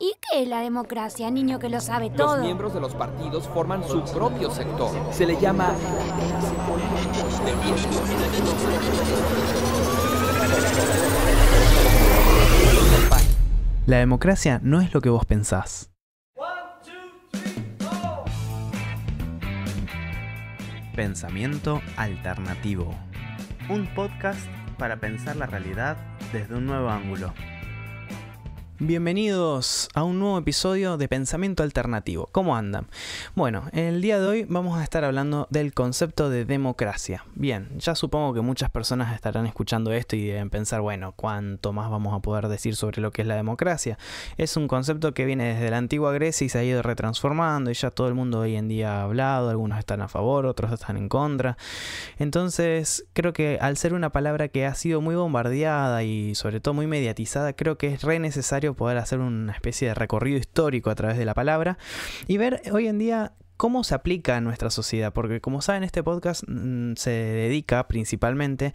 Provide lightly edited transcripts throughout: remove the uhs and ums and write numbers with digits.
¿Y qué es la democracia, niño que lo sabe todo? Los miembros de los partidos forman su propio sector. Se le llama La democracia no es lo que vos pensás. Pensamiento alternativo. Un podcast para pensar la realidad desde un nuevo ángulo. Bienvenidos a un nuevo episodio de Pensamiento Alternativo. ¿Cómo andan? Bueno, el día de hoy vamos a estar hablando del concepto de democracia. Bien, ya supongo que muchas personas estarán escuchando esto y deben pensar, bueno, ¿cuánto más vamos a poder decir sobre lo que es la democracia? Es un concepto que viene desde la antigua Grecia y se ha ido retransformando y ya todo el mundo hoy en día ha hablado, algunos están a favor, otros están en contra. Entonces, creo que al ser una palabra que ha sido muy bombardeada y sobre todo muy mediatizada, creo que es re necesario poder hacer una especie de recorrido histórico a través de la palabra y ver hoy en día cómo se aplica a nuestra sociedad, porque como saben este podcast se dedica principalmente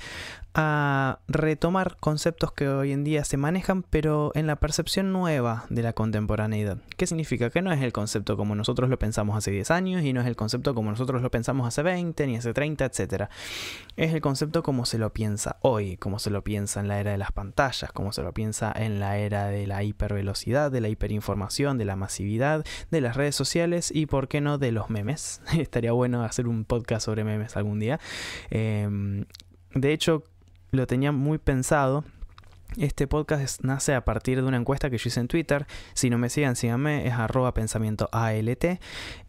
a retomar conceptos que hoy en día se manejan pero en la percepción nueva de la contemporaneidad. ¿Qué significa? Que no es el concepto como nosotros lo pensamos hace 10 años y no es el concepto como nosotros lo pensamos hace 20 ni hace 30, etc. Es el concepto como se lo piensa hoy, como se lo piensa en la era de las pantallas, como se lo piensa en la era de la hipervelocidad, de la hiperinformación, de la masividad, de las redes sociales y por qué no de los memes. Estaría bueno hacer un podcast sobre memes algún día. De hecho, lo tenía muy pensado. Este podcast nace a partir de una encuesta que yo hice en Twitter. Si no me siguen, síganme, es @pensamientoalt,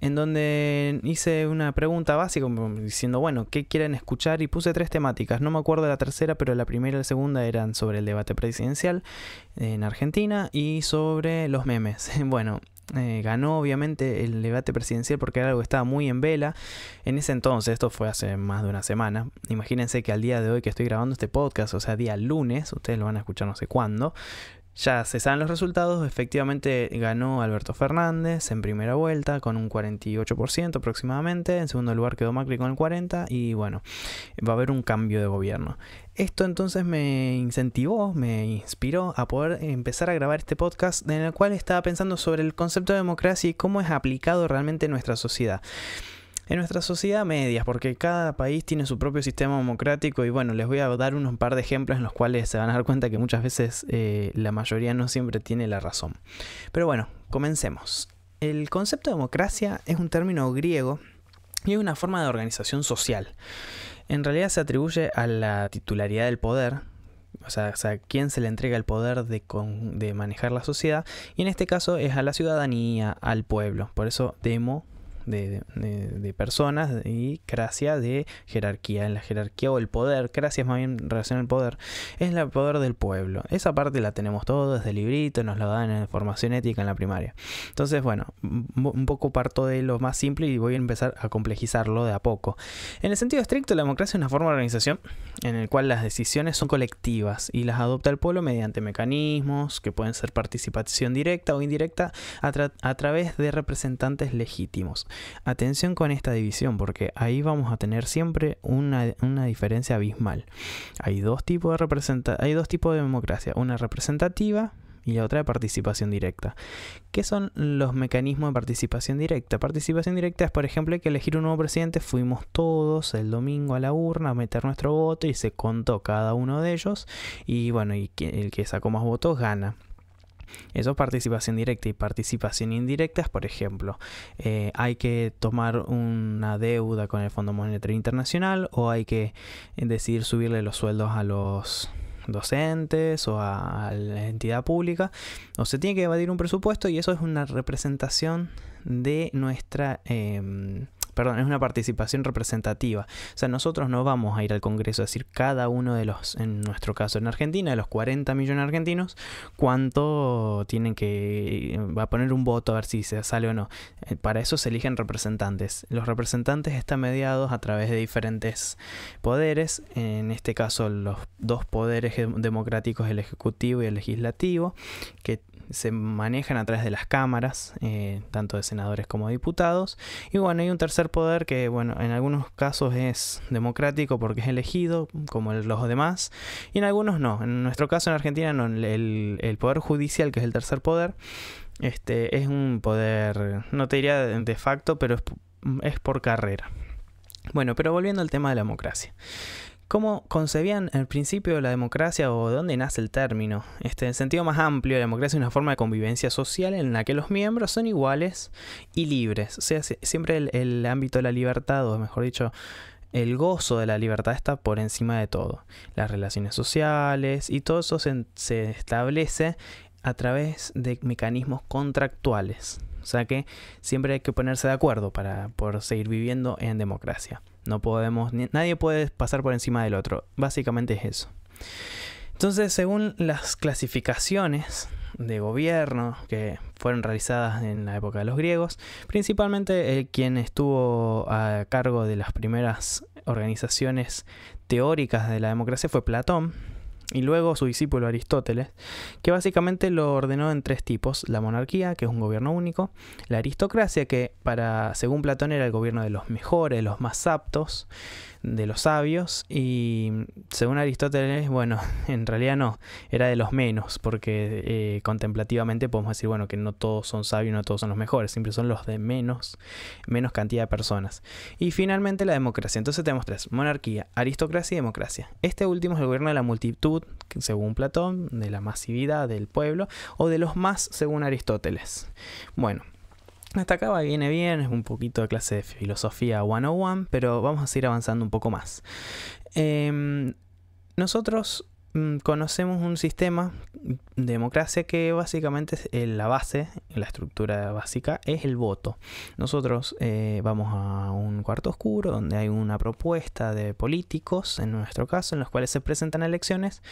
en donde hice una pregunta básica diciendo, bueno, ¿qué quieren escuchar? Y puse 3 temáticas, no me acuerdo de la tercera, pero la primera y la segunda eran sobre el debate presidencial en Argentina y sobre los memes. Bueno, ganó obviamente el debate presidencial porque era algo que estaba muy en vela en ese entonces. Esto fue hace más de una semana. Imagínense que al día de hoy que estoy grabando este podcast, o sea, día lunes, ustedes lo van a escuchar no sé cuándo, ya se saben los resultados. Efectivamente ganó Alberto Fernández en primera vuelta con un 48% aproximadamente. En segundo lugar quedó Macri con el 40%. Y bueno, va a haber un cambio de gobierno. Esto entonces me incentivó, me inspiró a poder empezar a grabar este podcast en el cual estaba pensando sobre el concepto de democracia y cómo es aplicado realmente en nuestra sociedad. En nuestra sociedad media, porque cada país tiene su propio sistema democrático y bueno, les voy a dar unos par de ejemplos en los cuales se van a dar cuenta que muchas veces la mayoría no siempre tiene la razón. Pero bueno, comencemos. El concepto de democracia es un término griego y es una forma de organización social. En realidad se atribuye a la titularidad del poder, o sea, quién se le entrega el poder de manejar la sociedad, y en este caso es a la ciudadanía, al pueblo. Por eso demo de personas y cracia de jerarquía. En la jerarquía o el poder, cracia es más bien en relación al poder, es el poder del pueblo. Esa parte la tenemos todos desde el librito, nos la dan en formación ética en la primaria. Entonces bueno, un poco parto de lo más simple y voy a empezar a complejizarlo de a poco. En el sentido estricto, la democracia es una forma de organización en la cual las decisiones son colectivas y las adopta el pueblo mediante mecanismos que pueden ser participación directa o indirecta a través de representantes legítimos. Atención con esta división, porque ahí vamos a tener siempre una diferencia abismal. Hay dos tipos de democracia, una representativa y la otra de participación directa. ¿Qué son los mecanismos de participación directa? Participación directa es, por ejemplo, hay que elegir un nuevo presidente. Fuimos todos el domingo a la urna a meter nuestro voto y se contó cada uno de ellos. Y bueno, y el que sacó más votos gana. Eso es participación directa. Y participación indirecta es, por ejemplo, hay que tomar una deuda con el Fondo Monetario Internacional o hay que decidir subirle los sueldos a los docentes o a la entidad pública, o se tiene que evadir un presupuesto, y eso es una representación de nuestra es una participación representativa. O sea, nosotros no vamos a ir al Congreso a decir cada uno de los, en nuestro caso en Argentina, de los 40 millones de argentinos, cuánto tienen que, va a poner un voto a ver si se sale o no. Para eso se eligen representantes. Los representantes están mediados a través de diferentes poderes, en este caso los dos poderes democráticos, el ejecutivo y el legislativo, que se manejan a través de las cámaras, tanto de senadores como de diputados. Y bueno, hay un tercer poder que, bueno, en algunos casos es democrático porque es elegido, como los demás, y en algunos no. En nuestro caso en Argentina no, el poder judicial, que es el tercer poder, es un poder, no te diría de facto, pero es por carrera. Bueno, pero volviendo al tema de la democracia. ¿Cómo concebían al principio la democracia o de dónde nace el término? En sentido más amplio, la democracia es una forma de convivencia social en la que los miembros son iguales y libres. O sea, siempre el ámbito de la libertad, o mejor dicho, el gozo de la libertad está por encima de todo. Las relaciones sociales y todo eso se establece a través de mecanismos contractuales. O sea que siempre hay que ponerse de acuerdo para poder seguir viviendo en democracia. No podemos, nadie puede pasar por encima del otro. Básicamente es eso. Entonces, según las clasificaciones de gobierno que fueron realizadas en la época de los griegos, principalmente quien estuvo a cargo de las primeras organizaciones teóricas de la democracia fue Platón, y luego su discípulo Aristóteles, que básicamente lo ordenó en 3 tipos: la monarquía, que es un gobierno único; la aristocracia, que según Platón era el gobierno de los mejores, los más aptos, de los sabios; y según Aristóteles, bueno, en realidad no, era de los menos, porque contemplativamente podemos decir, bueno, que no todos son sabios, no todos son los mejores, siempre son los de menos cantidad de personas. Y finalmente la democracia. Entonces tenemos 3: monarquía, aristocracia y democracia. Este último es el gobierno de la multitud, según Platón, de la masividad del pueblo, o de los más, según Aristóteles. Bueno, hasta acá viene bien, es un poquito de clase de filosofía 101, pero vamos a seguir avanzando un poco más. Nosotros conocemos un sistema de democracia que básicamente es la base, la estructura básica es el voto. Nosotros vamos a un cuarto oscuro donde hay una propuesta de políticos, en nuestro caso, en los cuales se presentan elecciones,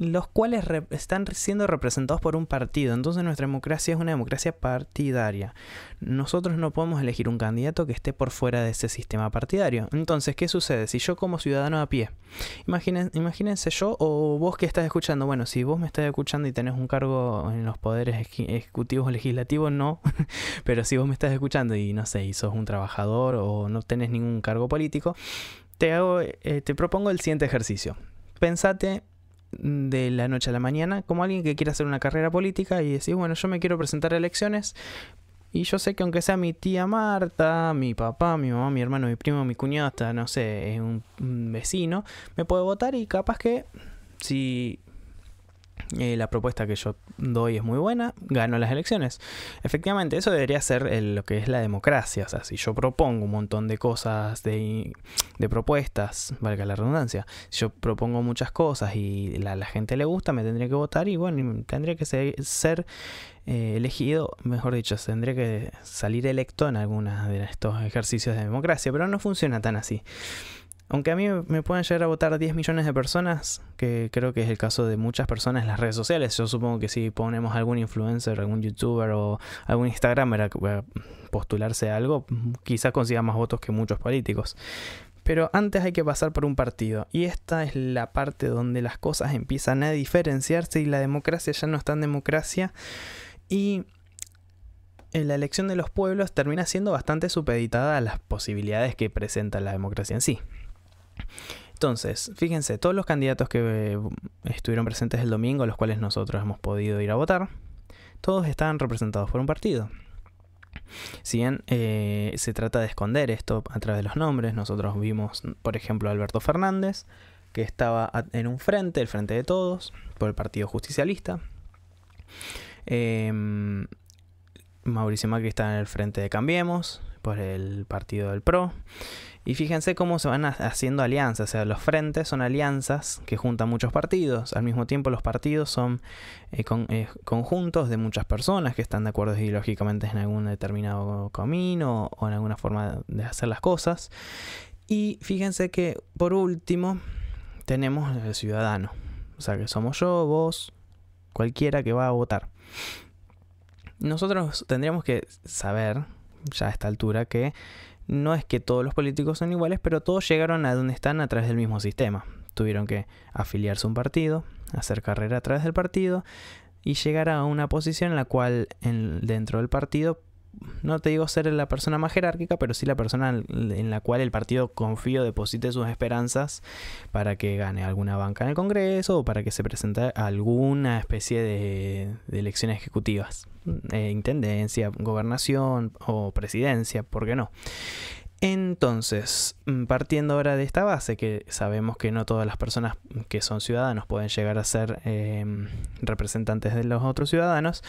los cuales están siendo representados por un partido. Entonces nuestra democracia es una democracia partidaria. Nosotros no podemos elegir un candidato que esté por fuera de ese sistema partidario. Entonces, ¿qué sucede? Si yo como ciudadano a pie, imagínense yo o vos que estás escuchando, bueno, si vos me estás escuchando y tenés un cargo en los poderes ejecutivos o legislativos, no, pero si vos me estás escuchando y no sé, y sos un trabajador o no tenés ningún cargo político, te propongo el siguiente ejercicio. Pensate de la noche a la mañana como alguien que quiere hacer una carrera política y decís, bueno, yo me quiero presentar a elecciones y yo sé que aunque sea mi tía Marta, mi papá, mi mamá, mi hermano, mi primo, mi cuñado, hasta no sé, un vecino, me puede votar y capaz que si la propuesta que yo doy es muy buena, gano las elecciones. Efectivamente, eso debería ser lo que es la democracia. O sea, si yo propongo un montón de cosas, de propuestas, valga la redundancia, si yo propongo muchas cosas y la gente le gusta, me tendría que votar y bueno, tendría que ser elegido, mejor dicho, tendría que salir electo en algunos de estos ejercicios de democracia, pero no funciona tan así. Aunque a mí me pueden llegar a votar 10 millones de personas, que creo que es el caso de muchas personas en las redes sociales. Yo supongo que si ponemos algún influencer, algún youtuber o algún instagramer a postularse a algo, quizás consiga más votos que muchos políticos. Pero antes hay que pasar por un partido. Y esta es la parte donde las cosas empiezan a diferenciarse y la democracia ya no está en democracia. Y la elección de los pueblos termina siendo bastante supeditada a las posibilidades que presenta la democracia en sí. Entonces, fíjense, todos los candidatos que estuvieron presentes el domingo, los cuales nosotros hemos podido ir a votar, todos estaban representados por un partido. Si bien se trata de esconder esto a través de los nombres, nosotros vimos, por ejemplo, a Alberto Fernández, que estaba en un frente, el Frente de Todos, por el Partido Justicialista. Mauricio Macri está en el Frente de Cambiemos, por el Partido del PRO. Y fíjense cómo se van haciendo alianzas. O sea, los frentes son alianzas que juntan muchos partidos. Al mismo tiempo, los partidos son conjuntos de muchas personas que están de acuerdo ideológicamente en algún determinado camino o en alguna forma de hacer las cosas. Y fíjense que, por último, tenemos el ciudadano. O sea, que somos yo, vos, cualquiera que va a votar. Nosotros tendríamos que saber, ya a esta altura, que no es que todos los políticos son iguales, pero todos llegaron a donde están a través del mismo sistema. Tuvieron que afiliarse a un partido, hacer carrera a través del partido y llegar a una posición en la cual dentro del partido no te digo ser la persona más jerárquica, pero sí la persona en la cual el partido, confío, deposite sus esperanzas para que gane alguna banca en el Congreso o para que se presente a alguna especie de elecciones ejecutivas, intendencia, gobernación o presidencia, ¿por qué no? Entonces, partiendo ahora de esta base, que sabemos que no todas las personas que son ciudadanos pueden llegar a ser representantes de los otros ciudadanos,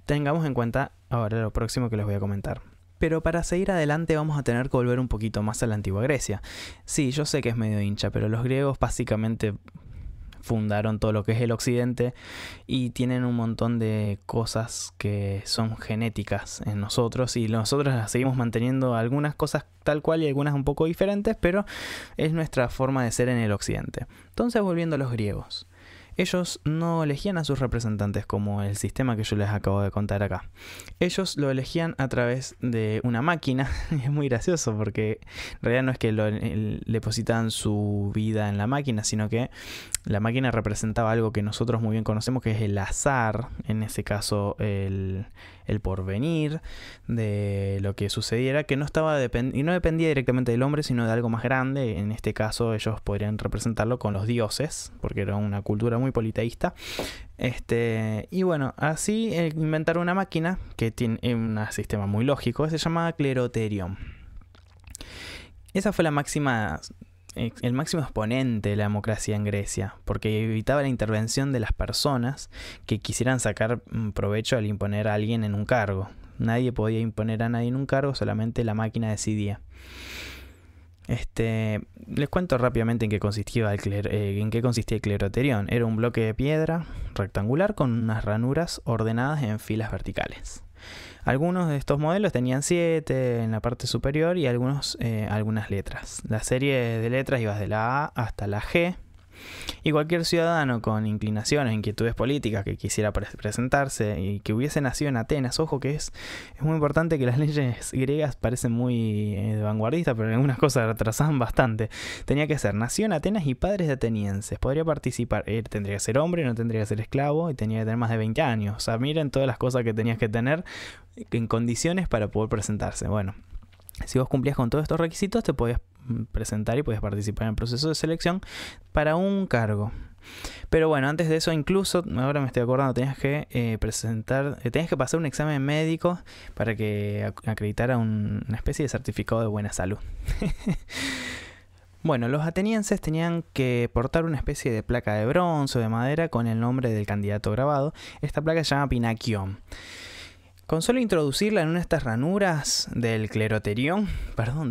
tengamos en cuenta ahora lo próximo que les voy a comentar. Pero para seguir adelante vamos a tener que volver un poquito más a la antigua Grecia. Sí, yo sé que es medio hincha, pero los griegos básicamente fundaron todo lo que es el occidente y tienen un montón de cosas que son genéticas en nosotros y nosotros las seguimos manteniendo, algunas cosas tal cual y algunas un poco diferentes, pero es nuestra forma de ser en el occidente. Entonces, volviendo a los griegos, ellos no elegían a sus representantes como el sistema que yo les acabo de contar acá. Ellos lo elegían a través de una máquina. Es muy gracioso porque en realidad no es que depositaban su vida en la máquina, sino que la máquina representaba algo que nosotros muy bien conocemos, que es el azar, en ese caso el porvenir de lo que sucediera, que no dependía directamente del hombre, sino de algo más grande. En este caso ellos podrían representarlo con los dioses, porque era una cultura muy politeísta. Y bueno, así inventaron una máquina que tiene un sistema muy lógico, se llama Cleroterion. Esa fue el máximo exponente de la democracia en Grecia, porque evitaba la intervención de las personas que quisieran sacar provecho al imponer a alguien en un cargo. Nadie podía imponer a nadie en un cargo, solamente la máquina decidía. Les cuento rápidamente en qué consistía el Cleroterion. Era un bloque de piedra rectangular con unas ranuras ordenadas en filas verticales. Algunos de estos modelos tenían 7 en la parte superior y algunas letras. La serie de letras iba desde la A hasta la G. Y cualquier ciudadano con inclinaciones, inquietudes políticas que quisiera presentarse y que hubiese nacido en Atenas, ojo que es muy importante que las leyes griegas parecen muy vanguardistas, pero en algunas cosas retrasaban bastante. Tenía que ser nacido en Atenas y padres de atenienses. Podría participar, tendría que ser hombre, no tendría que ser esclavo y tenía que tener más de 20 años. O sea, miren todas las cosas que tenías que tener en condiciones para poder presentarse. Bueno, si vos cumplías con todos estos requisitos, te podías presentar y podías participar en el proceso de selección para un cargo. Pero bueno, antes de eso, incluso, ahora me estoy acordando, tenías que pasar un examen médico para que acreditara una especie de certificado de buena salud. Bueno, los atenienses tenían que portar una especie de placa de bronce o de madera con el nombre del candidato grabado. Esta placa se llama pinakion. Con solo introducirla en una de estas ranuras del Cleroterion,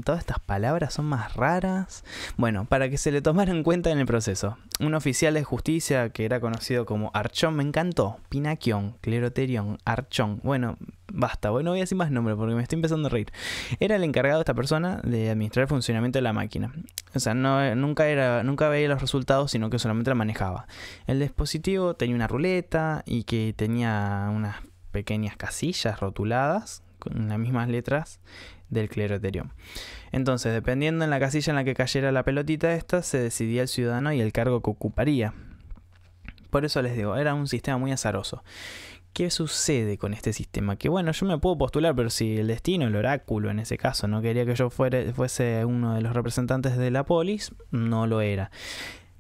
todas estas palabras son más raras. Bueno, para que se le tomara en cuenta en el proceso. Un oficial de justicia que era conocido como Archón, me encantó. Pinakion, Cleroterion, Archón. Bueno, basta, no voy a decir más nombres porque me estoy empezando a reír. Era el encargado de esta persona de administrar el funcionamiento de la máquina. O sea, nunca veía los resultados, sino que solamente la manejaba. El dispositivo tenía una ruleta y que tenía unas pequeñas casillas rotuladas con las mismas letras del Cleroterion. Entonces, dependiendo en la casilla en la que cayera la pelotita esta, se decidía el ciudadano y el cargo que ocuparía. Por eso les digo, era un sistema muy azaroso. ¿Qué sucede con este sistema? Que bueno, yo me puedo postular, pero si el destino, el oráculo en ese caso, no quería que yo fuese uno de los representantes de la polis, no lo era.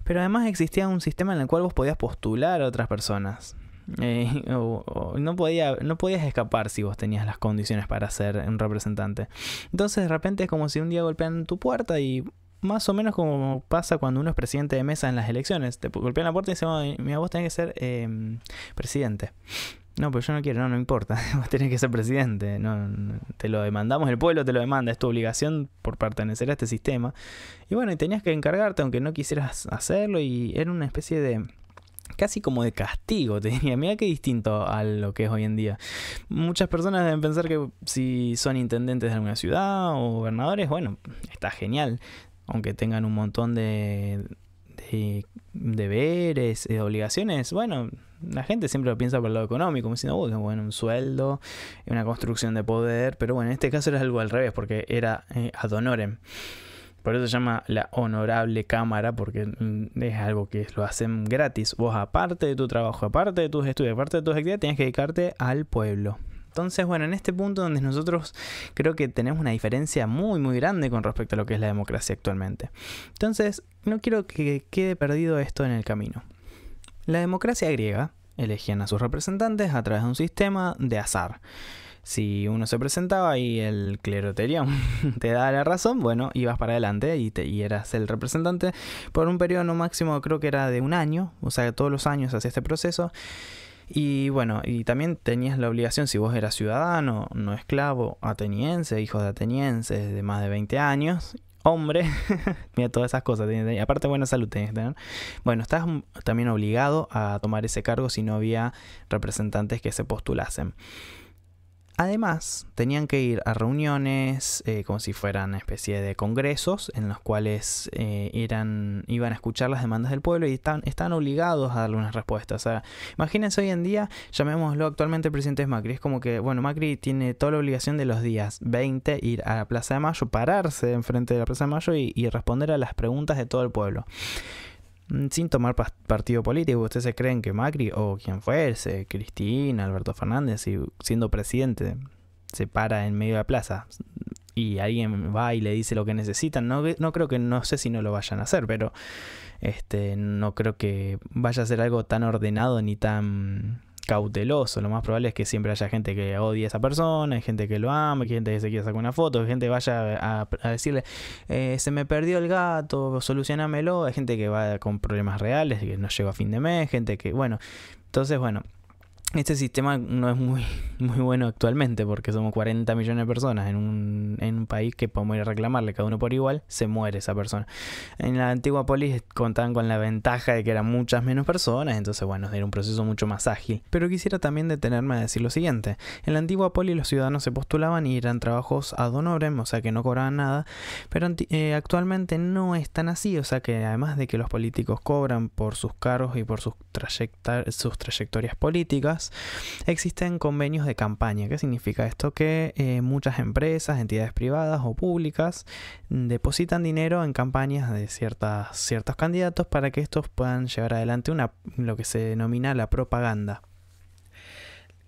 Pero además existía un sistema en el cual vos podías postular a otras personas. No podías escapar si vos tenías las condiciones para ser un representante. Entonces de repente es como si un día golpean tu puerta y más o menos como pasa cuando uno es presidente de mesa en las elecciones. Te golpean la puerta y dicen, mira, vos tenés que ser presidente. No, pero yo no quiero, no importa. Vos tenés que ser presidente. No, te lo demandamos, el pueblo te lo demanda. Es tu obligación por pertenecer a este sistema. Y bueno, y tenías que encargarte aunque no quisieras hacerlo. Y era una especie de casi como de castigo, te diría. Mira qué distinto a lo que es hoy en día. Muchas personas deben pensar que si son intendentes de alguna ciudad o gobernadores, bueno, está genial, aunque tengan un montón de deberes, obligaciones. Bueno, la gente siempre lo piensa por el lado económico, como diciendo, bueno, un sueldo, una construcción de poder, pero bueno, en este caso era algo al revés, porque era ad honorem. Por eso se llama la honorable cámara, porque es algo que lo hacen gratis. Vos, aparte de tu trabajo, aparte de tus estudios, aparte de tus actividades, tienes que dedicarte al pueblo. Entonces, bueno, en este punto donde nosotros creo que tenemos una diferencia muy, muy grande con respecto a lo que es la democracia actualmente. Entonces, no quiero que quede perdido esto en el camino. La democracia griega elegían a sus representantes a través de un sistema de azar. Si uno se presentaba y el clero te daba la razón, bueno, ibas para adelante y eras el representante por un periodo no máximo, creo que era de un año, o sea, todos los años hacía este proceso. Y bueno, y también tenías la obligación, si vos eras ciudadano, no esclavo, ateniense, hijo de atenienses de más de 20 años, hombre, mira todas esas cosas, aparte buena salud tenías que tener. Bueno, estás también obligado a tomar ese cargo si no había representantes que se postulasen. Además, tenían que ir a reuniones como si fueran una especie de congresos en los cuales iban a escuchar las demandas del pueblo y están obligados a darle unas respuestas. O sea, imagínense hoy en día, llamémoslo actualmente el presidente es Macri. Es como que, bueno, Macri tiene toda la obligación de los días 20 ir a la Plaza de Mayo, pararse enfrente de la Plaza de Mayo y responder a las preguntas de todo el pueblo. Sin tomar partido político. ¿Ustedes se creen que Macri o quien fuese, Cristina, Alberto Fernández, siendo presidente, se para en medio de la plaza y alguien va y le dice lo que necesitan? No creo que, no sé si no lo vayan a hacer, pero no creo que vaya a ser algo tan ordenado ni tan cauteloso. Lo más probable es que siempre haya gente que odie a esa persona, hay gente que lo ama, hay gente que se quiere sacar una foto, hay gente que vaya a decirle se me perdió el gato, solucionámelo, hay gente que va con problemas reales, que no llegó a fin de mes, gente que, bueno, entonces, bueno, este sistema no es muy bueno actualmente porque somos 40 millones de personas en un país que podemos ir a reclamarle cada uno por igual, se muere esa persona. En la antigua polis contaban con la ventaja de que eran muchas menos personas, entonces bueno, era un proceso mucho más ágil. Pero quisiera también detenerme a decir lo siguiente. En la antigua polis los ciudadanos se postulaban y eran trabajos ad honorem, o sea que no cobraban nada, pero actualmente no es tan así, o sea que además de que los políticos cobran por sus cargos y por sus trayectorias políticas, existen convenios de campaña. ¿Qué significa esto? Que muchas empresas, entidades privadas o públicas depositan dinero en campañas de ciertos candidatos para que estos puedan llevar adelante lo que se denomina la propaganda.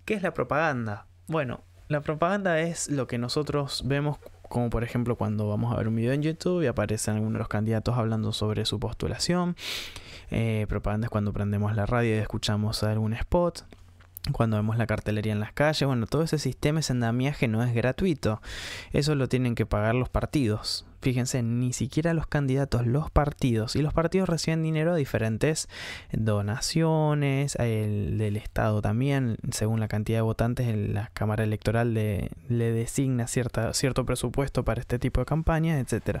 ¿Qué es la propaganda? Bueno, la propaganda es lo que nosotros vemos como por ejemplo cuando vamos a ver un video en YouTube y aparecen algunos de los candidatos hablando sobre su postulación. Propaganda es cuando prendemos la radio y escuchamos algún spot. Cuando vemos la cartelería en las calles, bueno, todo ese sistema, ese andamiaje no es gratuito. Eso lo tienen que pagar los partidos. Fíjense, ni siquiera los candidatos, los partidos. Y los partidos reciben dinero de diferentes donaciones, del Estado también. Según la cantidad de votantes, la Cámara Electoral le designa cierto presupuesto para este tipo de campañas, etc.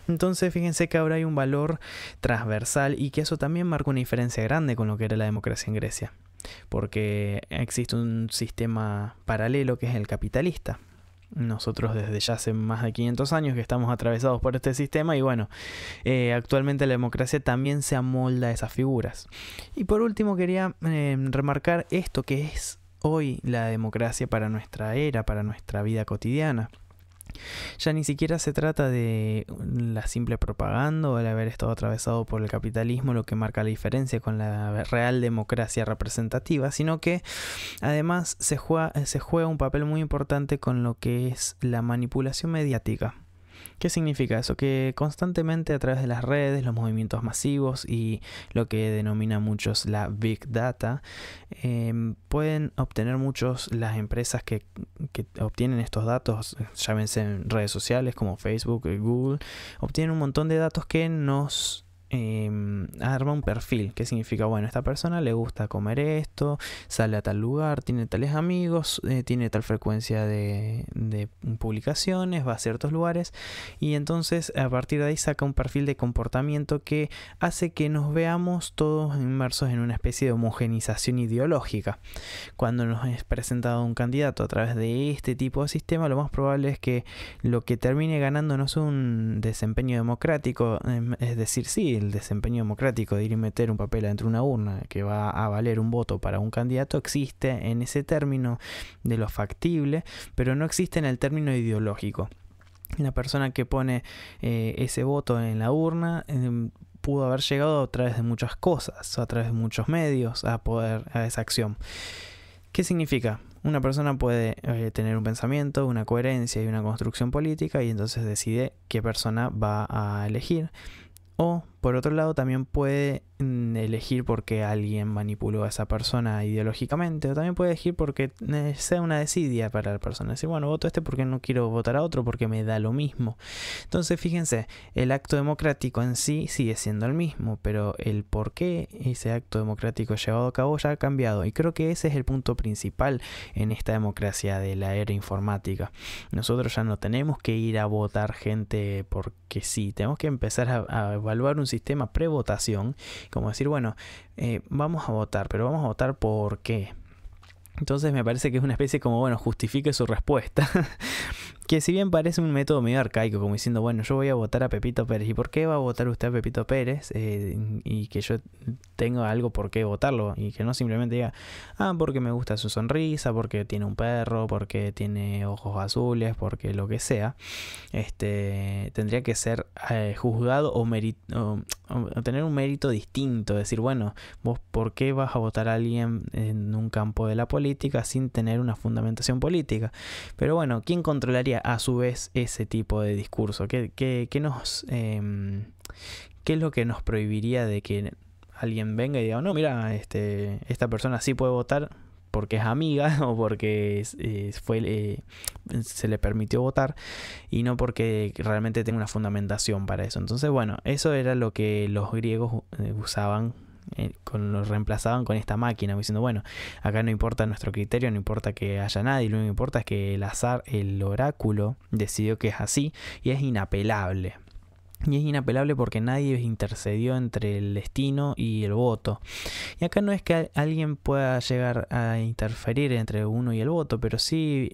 Entonces, fíjense que ahora hay un valor transversal y que eso también marca una diferencia grande con lo que era la democracia en Grecia. Porque existe un sistema paralelo que es el capitalista. Nosotros desde ya hace más de 500 años que estamos atravesados por este sistema y bueno, actualmente la democracia también se amolda a esas figuras. Y por último quería remarcar esto que es hoy la democracia para nuestra era, para nuestra vida cotidiana. Ya ni siquiera se trata de la simple propaganda o el haber estado atravesado por el capitalismo lo que marca la diferencia con la real democracia representativa, sino que además se juega un papel muy importante con lo que es la manipulación mediática. ¿Qué significa eso? Que constantemente a través de las redes, los movimientos masivos y lo que denominan muchos la Big Data, pueden obtener muchos las empresas que obtienen estos datos, llámense en redes sociales como Facebook, Google, obtienen un montón de datos que nos arma un perfil. ¿Qué significa? Bueno, a esta persona le gusta comer esto, sale a tal lugar, tiene tales amigos, tiene tal frecuencia de publicaciones, va a ciertos lugares y entonces a partir de ahí saca un perfil de comportamiento que hace que nos veamos todos inmersos en una especie de homogenización ideológica. Cuando nos es presentado un candidato a través de este tipo de sistema, lo más probable es que lo que termine ganando no es un desempeño democrático, es decir, sí, el desempeño democrático de ir y meter un papel dentro de una urna que va a valer un voto para un candidato existe en ese término de lo factible, pero no existe en el término ideológico. La persona que pone ese voto en la urna pudo haber llegado a través de muchas cosas, a través de muchos medios a esa acción. ¿Qué significa? Una persona puede tener un pensamiento, una coherencia y una construcción política y entonces decide qué persona va a elegir. O, por otro lado, también puede elegir porque alguien manipuló a esa persona ideológicamente, o también puede elegir porque sea una desidia para la persona. Decir, bueno, voto porque no quiero votar a otro porque me da lo mismo. Entonces, fíjense, el acto democrático en sí sigue siendo el mismo, pero el por qué ese acto democrático llevado a cabo ya ha cambiado. Y creo que ese es el punto principal en esta democracia de la era informática. Nosotros ya no tenemos que ir a votar gente porque sí, tenemos que empezar a evaluar un sistema pre-votación, como decir, bueno, vamos a votar, pero vamos a votar ¿por qué? Entonces me parece que es una especie como, bueno, justifique su respuesta. Que si bien parece un método medio arcaico, como diciendo, bueno, yo voy a votar a Pepito Pérez. ¿Y por qué va a votar usted a Pepito Pérez? Y que yo tengo algo por qué votarlo. Y que no simplemente diga, porque me gusta su sonrisa, porque tiene un perro, porque tiene ojos azules, porque lo que sea. Tendría que ser juzgado o tener un mérito distinto. Decir, bueno, vos ¿por qué vas a votar a alguien en un campo de la política sin tener una fundamentación política? Pero bueno, ¿quién controlaría a su vez ese tipo de discurso? ¿Qué es lo que nos prohibiría de que alguien venga y diga, no, mira, esta persona sí puede votar porque es amiga o porque se le permitió votar y no porque realmente tenga una fundamentación para eso? Entonces, bueno, eso era lo que los griegos usaban, lo reemplazaban con esta máquina, diciendo, bueno, acá no importa nuestro criterio, no importa que haya nadie, lo único que importa es que el azar, el oráculo, decidió que es así y es inapelable. Y es inapelable porque nadie intercedió entre el destino y el voto. Y acá no es que alguien pueda llegar a interferir entre uno y el voto, pero sí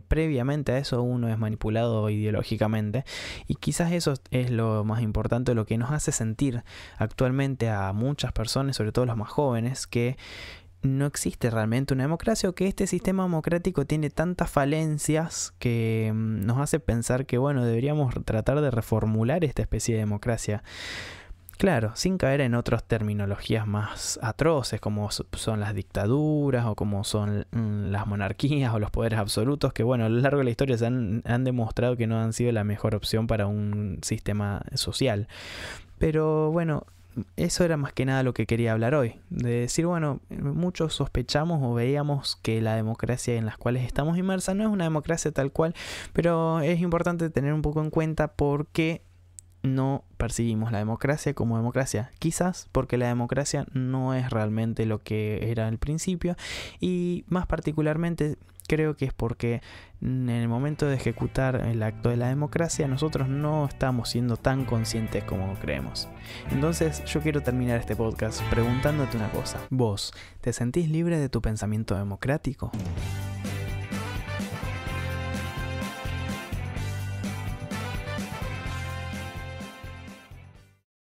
previamente a eso uno es manipulado ideológicamente. Y quizás eso es lo más importante, lo que nos hace sentir actualmente a muchas personas, sobre todo los más jóvenes, que no existe realmente una democracia, o que este sistema democrático tiene tantas falencias que nos hace pensar que, bueno, deberíamos tratar de reformular esta especie de democracia. Claro, sin caer en otras terminologías más atroces como son las dictaduras o como son las monarquías o los poderes absolutos, que bueno, a lo largo de la historia se han demostrado que no han sido la mejor opción para un sistema social. Pero bueno, eso era más que nada lo que quería hablar hoy, de decir, bueno, muchos sospechamos o veíamos que la democracia en las cuales estamos inmersas no es una democracia tal cual, pero es importante tener un poco en cuenta por qué no percibimos la democracia como democracia. Quizás porque la democracia no es realmente lo que era al principio, y más particularmente creo que es porque en el momento de ejecutar el acto de la democracia nosotros no estamos siendo tan conscientes como creemos. Entonces yo quiero terminar este podcast preguntándote una cosa. ¿Vos te sentís libre de tu pensamiento democrático?